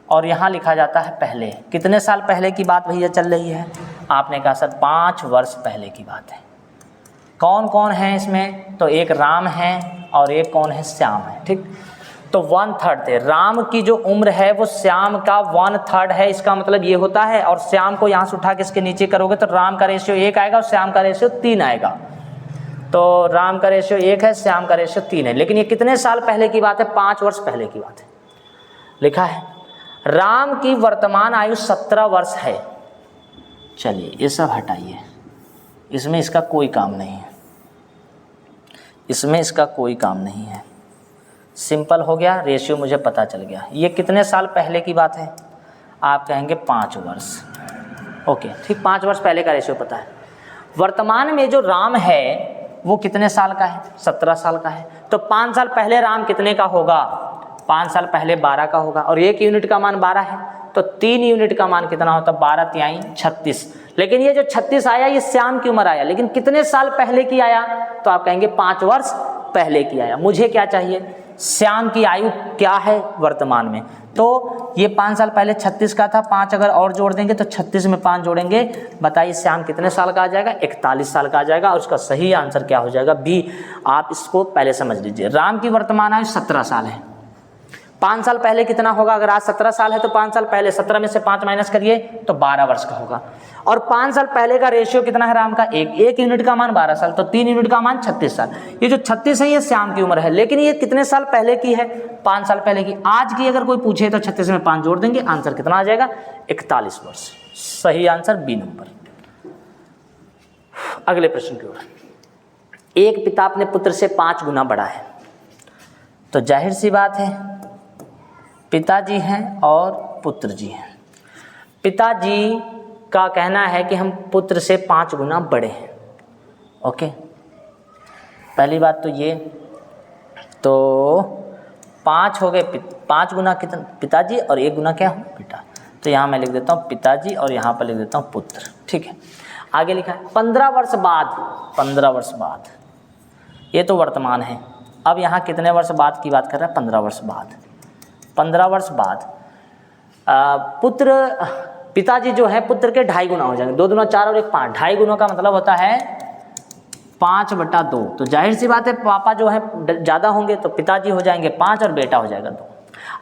और यहाँ लिखा जाता है पहले। कितने साल पहले की बात भैया चल रही है? आपने कहा सर 5 वर्ष पहले की बात है। कौन कौन है इसमें? तो एक राम है और एक कौन है? श्याम है। ठीक, तो 1/3 थे। राम की जो उम्र है वो श्याम का 1/3 है, इसका मतलब ये होता है। और श्याम को यहाँ से उठा के इसके नीचे करोगे तो राम का रेशियो 1 आएगा और श्याम का रेशियो 3 आएगा। तो राम का रेशियो 1 है, श्याम का रेशियो 3 है। लेकिन ये कितने साल पहले की बात है? 5 वर्ष पहले की बात है। लिखा है राम की वर्तमान आयु 17 वर्ष है। चलिए ये सब हटाइए, इसमें इसका कोई काम नहीं है, इसमें इसका कोई काम नहीं है। सिंपल हो गया, रेशियो मुझे पता चल गया। ये कितने साल पहले की बात है? आप कहेंगे 5 वर्ष। ओके ठीक, 5 वर्ष पहले का रेशियो पता है। वर्तमान में जो राम है वो कितने साल का है? 17 साल का है। तो 5 साल पहले राम कितने का होगा? 5 साल पहले 12 का होगा। और 1 यूनिट का मान 12 है, तो 3 यूनिट का मान कितना होता? 12 तिहाई 36। लेकिन ये जो 36 आया ये श्याम की उम्र आया, लेकिन कितने साल पहले की आया? तो आप कहेंगे 5 वर्ष पहले की आया। मुझे क्या चाहिए? श्याम की आयु क्या है वर्तमान में। तो ये 5 साल पहले 36 का था, 5 अगर और जोड़ देंगे तो 36 में 5 जोड़ेंगे, बताइए श्याम कितने साल का आ जाएगा? 41 साल का आ जाएगा। और उसका सही आंसर क्या हो जाएगा? बी। आप इसको पहले समझ लीजिए। राम की वर्तमान आयु 17 साल है। 5 साल पहले कितना होगा? अगर आज 17 साल है तो 5 साल पहले 17 में से 5 माइनस करिए तो 12 वर्ष का होगा। और 5 साल पहले का रेशियो कितना है राम का? 1 यूनिट का मान 12 साल, तो 3 यूनिट का मान 36 साल। ये जो 36 है ये श्याम की उम्र है, लेकिन ये कितने साल पहले की है? 5 साल पहले की। आज की अगर कोई पूछे तो 36 में 5 जोड़ देंगे, आंसर कितना आ जाएगा? 41 वर्ष। सही आंसर बी नंबर। अगले प्रश्न की ओर। एक पिता अपने पुत्र से 5 गुना बड़ा है, तो जाहिर सी बात है पिताजी हैं और पुत्र जी हैं। पिताजी का कहना है कि हम पुत्र से 5 गुना बड़े हैं। ओके, पहली बात तो ये, तो 5 हो गए, 5 गुना कितना? पिताजी और 1 गुना क्या हो? बेटा। तो यहाँ मैं लिख देता हूँ पिताजी और यहाँ पर लिख देता हूँ पुत्र। ठीक है, आगे लिखा है 15 वर्ष बाद। 15 वर्ष बाद, ये तो वर्तमान है। अब यहाँ कितने वर्ष बाद की बात कर रहा है? 15 वर्ष बाद। 15 वर्ष बाद पुत्र, पिताजी जो है पुत्र के 2.5 गुना हो जाएंगे। 2 दूना 4 और 1 5। 2.5 गुना का मतलब होता है 5/2। तो जाहिर सी बात है पापा जो है ज़्यादा होंगे, तो पिताजी हो जाएंगे 5 और बेटा हो जाएगा 2।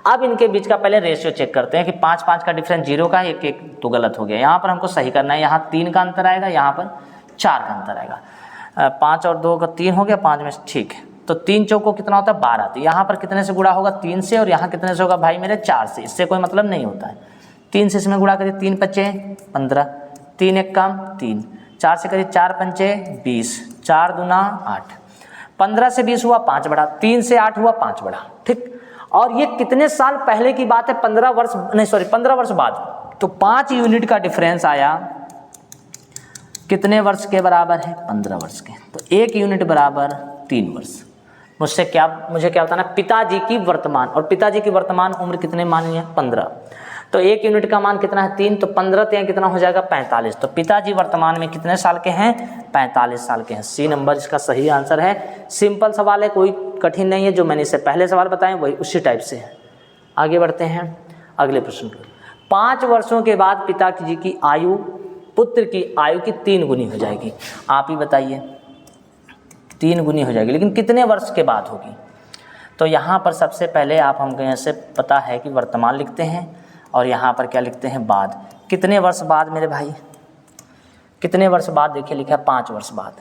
अब इनके बीच का पहले रेशियो चेक करते हैं कि 5 का डिफरेंस 0 का है, 1 तो गलत हो गया। यहाँ पर हमको सही करना है। यहाँ 3 का अंतर आएगा, यहाँ पर 4 का अंतर आएगा। 5 और 2 का 3 हो गया, 5 में ठीक है। तो 3 चौको कितना होता है? 12। तो यहाँ पर कितने से गुणा होगा? 3 से। और यहाँ कितने से होगा भाई मेरे? 4 से। इससे कोई मतलब नहीं होता है। 3 से इसमें गुणा करिए, 3 5 15, 3 1 कम 3, 4 से करिए 4 5 20, 4 दूना 8, 15 से 20 हुआ 5 बढ़ा, 3 से 8 हुआ 5 बढ़ा। ठीक, और ये कितने साल पहले की बात है? 15 वर्ष बाद। तो 5 यूनिट का डिफरेंस आया, कितने वर्ष के बराबर है? 15 वर्ष के। तो 1 यूनिट बराबर 3 वर्ष। मुझे क्या बताना? पिताजी की वर्तमान, और पिताजी की वर्तमान उम्र कितने मानी है? 15। तो 1 यूनिट का मान कितना है? 3। तो 15 तिहाई कितना हो जाएगा? 45। तो पिताजी वर्तमान में कितने साल के हैं? 45 साल के हैं। सी नंबर इसका सही आंसर है। सिंपल सवाल है, कोई कठिन नहीं है। जो मैंने इससे पहले सवाल बताए वही उसी टाइप से है। आगे बढ़ते हैं अगले प्रश्न पर। 5 वर्षों के बाद पिताजी की आयु पुत्र की आयु की 3 गुनी हो जाएगी। आप ही बताइए, 3 गुनी हो जाएगी, लेकिन कितने वर्ष के बाद होगी? तो यहाँ पर सबसे पहले आप हमको यहाँ से पता है कि वर्तमान लिखते हैं और यहाँ पर क्या लिखते हैं? बाद। कितने वर्ष बाद मेरे भाई? कितने वर्ष बाद? देखिए लिखा है 5 वर्ष बाद।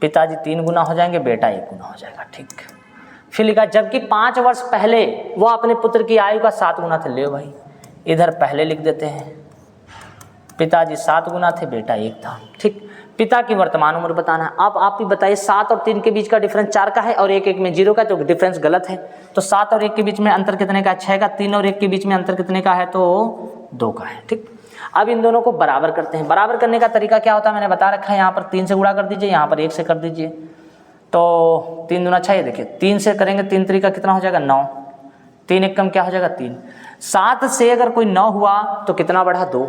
पिताजी 3 गुना हो जाएंगे, बेटा 1 गुना हो जाएगा। ठीक, फिर लिखा जबकि 5 वर्ष पहले वो अपने पुत्र की आयु का 7 गुना थे। ले भाई, इधर पहले लिख देते हैं। पिताजी 7 गुना थे, बेटा 1 था। ठीक, पिता की वर्तमान उम्र बताना है। अब आप ही बताइए, 7 और 3 के बीच का डिफरेंस 4 का है और 1 1 में 0 का, तो डिफरेंस गलत है। तो 7 और 1 के बीच में अंतर कितने का? 6 का। 3 और 1 के बीच में अंतर कितने का है? तो 2 का है। ठीक, अब इन दोनों को बराबर करते हैं। बराबर करने का तरीका क्या होता है मैंने बता रखा है। यहाँ पर 3 से गुणा कर दीजिए, यहाँ पर 1 से कर दीजिए। तो 3 दूना 6, ये देखिए 3 से करेंगे, 3 तरीका कितना हो जाएगा? 9। 3 1 कम क्या हो जाएगा? 3। 7 से अगर कोई 9 हुआ तो कितना बढ़ा? 2।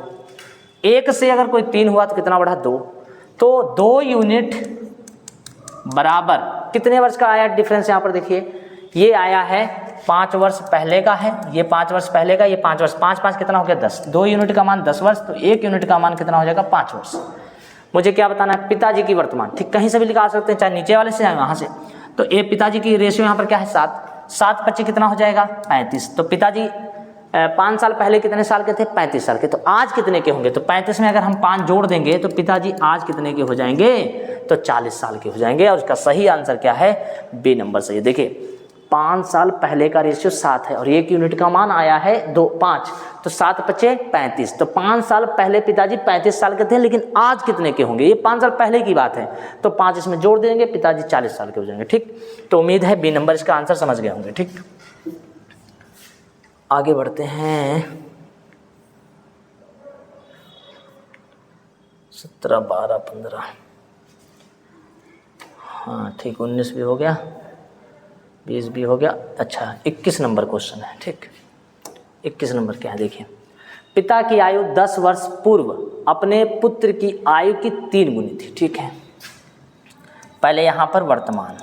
1 से अगर कोई 3 हुआ तो कितना बढ़ा? 2। तो 2 यूनिट बराबर कितने वर्ष का आया डिफरेंस, यहाँ पर देखिए ये आया है 5 वर्ष पहले का है, ये 5 वर्ष पहले का, ये 5 वर्ष, 5 5 कितना हो गया 10, 2 यूनिट का मान 10 वर्ष, तो 1 यूनिट का मान कितना हो जाएगा 5 वर्ष। मुझे क्या बताना है, पिताजी की वर्तमान, ठीक कहीं से भी लिखा सकते हैं, चाहे नीचे वाले से चाहे वहाँ से। तो ये पिताजी की रेशियो यहाँ पर क्या है 7, 7 25 कितना हो जाएगा 35। तो पिताजी 5 साल पहले कितने साल के थे 35 साल के, तो आज कितने के होंगे, तो 35 में अगर हम 5 जोड़ देंगे तो पिताजी आज कितने के हो जाएंगे, तो 40 साल के हो जाएंगे। और उसका सही आंसर क्या है, बी नंबर सही है। देखिए 5 साल पहले का रेशियो 7 है और 1 यूनिट का मान आया है 5, तो 7 25 35, तो 5 साल पहले पिताजी 35 साल के थे, लेकिन आज कितने के होंगे, ये 5 साल पहले की बात है, तो 5 इसमें जोड़ देंगे, पिताजी 40 साल के हो जाएंगे। ठीक, तो उम्मीद है बी नंबर इसका आंसर समझ गए होंगे। ठीक, आगे बढ़ते हैं। 17 12 15, हाँ ठीक, 19 भी हो गया, 20 भी हो गया। अच्छा 21 नंबर क्वेश्चन है। ठीक, 21 नंबर क्या है देखिए, पिता की आयु 10 वर्ष पूर्व अपने पुत्र की आयु की 3 गुनी थी। ठीक है, पहले यहाँ पर वर्तमान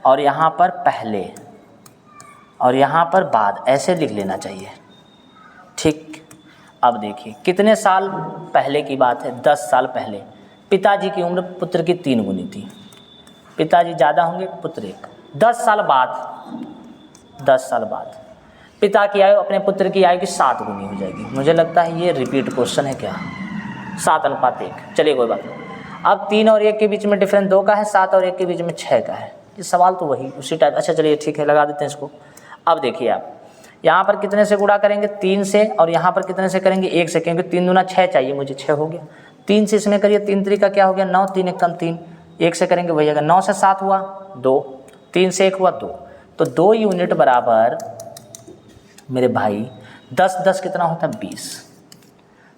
और यहाँ पर पहले और यहाँ पर बाद, ऐसे लिख लेना चाहिए। ठीक, अब देखिए कितने साल पहले की बात है, 10 साल पहले पिताजी की उम्र पुत्र की 3 गुनी थी, पिताजी ज़्यादा होंगे पुत्र 1। 10 साल बाद, 10 साल बाद पिता की आयु अपने पुत्र की आयु की 7 गुनी हो जाएगी। मुझे लगता है ये रिपीट क्वेश्चन है क्या, 7:1। चलिए कोई बात नहीं। अब 3 और 1 के बीच में डिफरेंस 2 का है, 7 और 1 के बीच में 6 का है। ये सवाल तो वही उसी टाइप। अच्छा चलिए ठीक है, लगा देते हैं इसको। अब देखिए आप यहाँ पर कितने से गुणा करेंगे, 3 से, और यहाँ पर कितने से करेंगे 1 से, क्योंकि 3 दूना 6 चाहिए मुझे, 6 हो गया। 3 से इसमें करिए, 3 तरीका क्या हो गया 9, 3 1 कम 3, 1 से करेंगे वही आएगा। 9 से 7 हुआ 2, 3 से 1 हुआ 2, तो 2 यूनिट बराबर मेरे भाई 10 10 कितना होता है 20,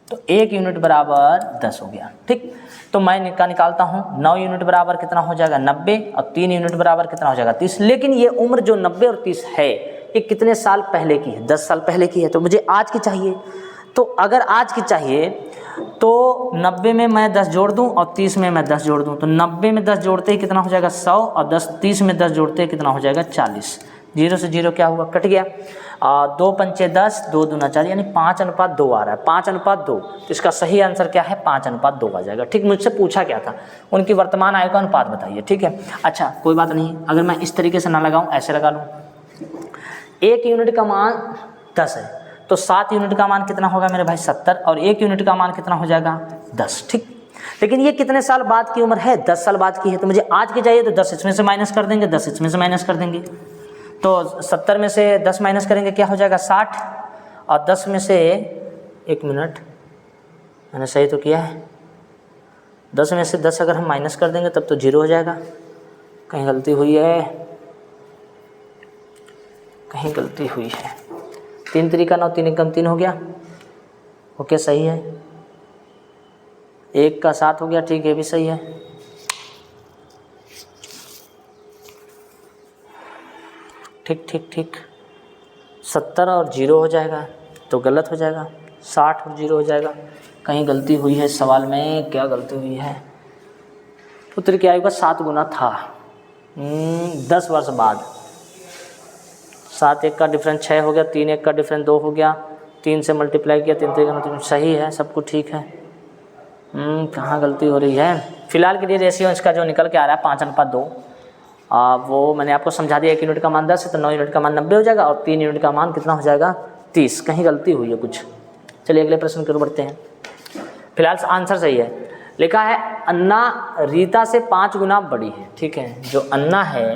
तो 1 यूनिट बराबर 10 हो गया। ठीक, तो मैं निकालता हूँ 9 यूनिट बराबर कितना हो जाएगा 90, और 3 यूनिट बराबर कितना हो जाएगा 30। लेकिन ये उम्र जो 90 और 30 है ये कितने साल पहले की है, 10 साल पहले की है, तो मुझे आज की चाहिए। तो अगर आज की चाहिए तो 90 में मैं 10 जोड़ दूं और 30 में मैं 10 जोड़ दूं, तो 90 में 10 जोड़ते ही कितना हो जाएगा 100, और 30 में 10 जोड़ते ही कितना हो जाएगा 40। 0 से 0 क्या हुआ, कट गया। 2 पंचे 10, 2 दूना 4, यानी 5:2 आ रहा है, 5:2। तो इसका सही आंसर क्या है 5:2 आ जाएगा। ठीक, मुझसे पूछा क्या था, उनकी वर्तमान आयु का अनुपात बताइए। ठीक है, अच्छा कोई बात नहीं, अगर मैं इस तरीके से ना लगाऊं, ऐसे लगा लूँ। 1 यूनिट का मान 10 है, तो 7 यूनिट का मान कितना होगा मेरे भाई 70, और 1 यूनिट का मान कितना हो जाएगा 10। ठीक, लेकिन ये कितने साल बाद की उम्र है, 10 साल बाद की है, तो मुझे आज की चाहिए, तो 10 इसमें से माइनस कर देंगे, 10 इसमें से माइनस कर देंगे, तो 70 में से 10 माइनस करेंगे क्या हो जाएगा 60, और 10 में से 1 मिनट मैंने सही तो किया है, 10 में से 10 अगर हम माइनस कर देंगे तब तो 0 हो जाएगा। कहीं गलती हुई है, कहीं गलती हुई है। 3 तरीका 9, 3 1 3 हो गया, ओके सही है। 1 का 7 हो गया, ठीक है भी सही है। ठीक ठीक ठीक, 70 और 0 हो जाएगा तो गलत हो जाएगा, 60 और 0 हो जाएगा। कहीं गलती हुई है इस सवाल में, क्या गलती हुई है। पुत्र की आयु का 7 गुना था 10 वर्ष बाद। 7 1 का डिफरेंस 6 हो गया, 3 1 का डिफरेंस 2 हो गया, 3 से मल्टीप्लाई किया, 3 3 का सही है, सब कुछ ठीक है। कहाँ गलती हो रही है। फिलहाल के लिए रेशियो इसका जो निकल के आ रहा है 5:2, वो मैंने आपको समझा दिया। 1 यूनिट का मान 10 है तो 9 यूनिट का मान 90 हो जाएगा, और 3 यूनिट का मान कितना हो जाएगा 30। कहीं गलती हुई है कुछ। चलिए अगले प्रश्न की ओर बढ़ते हैं। फिलहाल आंसर सही है, लिखा है अन्ना रीता से 5 गुना बड़ी है। ठीक है, जो अन्ना है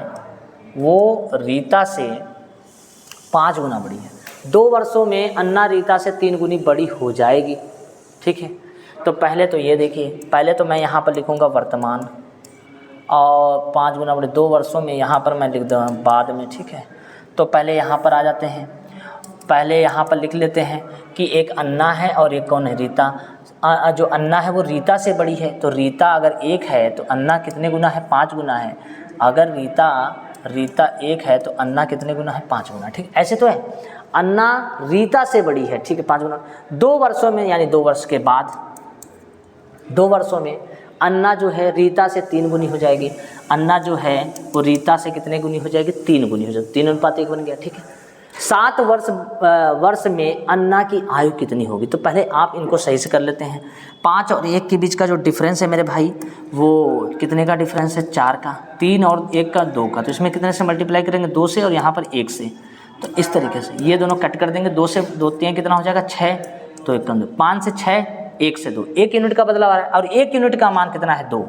वो रीता से 5 गुना बड़ी है। 2 वर्षों में अन्ना रीता से 3 गुनी बड़ी हो जाएगी। ठीक है, तो पहले तो ये देखिए, पहले तो मैं यहाँ पर लिखूँगा वर्तमान, और 5 गुना बड़े 2 वर्षों में यहाँ पर मैं लिख दूँ बाद में। ठीक है, तो पहले यहाँ पर आ जाते हैं, पहले यहाँ पर लिख लेते हैं कि एक अन्ना है और एक कौन है रीता। जो अन्ना है वो रीता से बड़ी है, तो रीता अगर 1 है तो अन्ना कितने गुना है 5 गुना है। अगर रीता 1 है तो अन्ना कितने गुना है 5 गुना। ठीक, ऐसे तो है, अन्ना रीता से बड़ी है। ठीक है, 5 गुना। 2 वर्षों में यानी 2 वर्ष के बाद, 2 वर्षों में अन्ना जो है रीता से 3 गुनी हो जाएगी, अन्ना जो है वो रीता से कितने गुनी हो जाएगी, 3 गुनी हो जाएगी, 3:1 बन गया। ठीक है, 7 वर्ष में अन्ना की आयु कितनी होगी? तो पहले आप इनको सही से कर लेते हैं। 5 और 1 के बीच का जो डिफरेंस है मेरे भाई, वो कितने का डिफरेंस है? 4 का। 3 और 1 का 2 का, तो इसमें कितने से मल्टीप्लाई करेंगे? 2 से, और यहाँ पर 1 से। तो इस तरीके से ये दोनों कट कर देंगे, 2 से 2 3 कितना हो जाएगा? 6, तो 1 2, 5 से 6, 1 से 2, 1 यूनिट का बदलाव आ रहा है। और 1 यूनिट का मान कितना है? 2।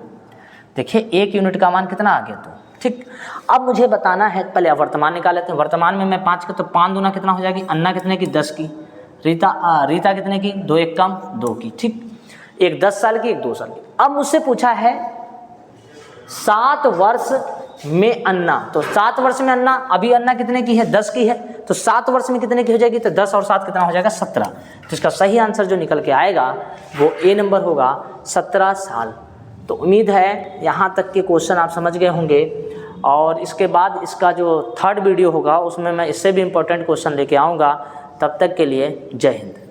देखिए 1 यूनिट का मान कितना आ गया? 2। ठीक, अब मुझे बताना है, पहले वर्तमान निकाल लेते हैं। वर्तमान में मैं 5 का, तो 5 दूना कितना हो जाएगी? अन्ना कितने की? 10 की। रीता कितने की? 2 1 कम 2 की। ठीक, एक 10 साल की, एक 2 साल की। अब मुझसे पूछा है 7 वर्ष में अन्ना, तो 7 वर्ष में अन्ना, अभी अन्ना कितने की है? 10 की है, तो 7 वर्ष में कितने की हो जाएगी? तो 10 और 7 कितना हो जाएगा? 17। तो इसका सही आंसर जो निकल के आएगा वो ए नंबर होगा, 17 साल। तो उम्मीद है यहाँ तक के क्वेश्चन आप समझ गए होंगे, और इसके बाद इसका जो 3rd वीडियो होगा उसमें मैं इससे भी इम्पोर्टेंट क्वेश्चन लेके आऊँगा। तब तक के लिए जय हिंद।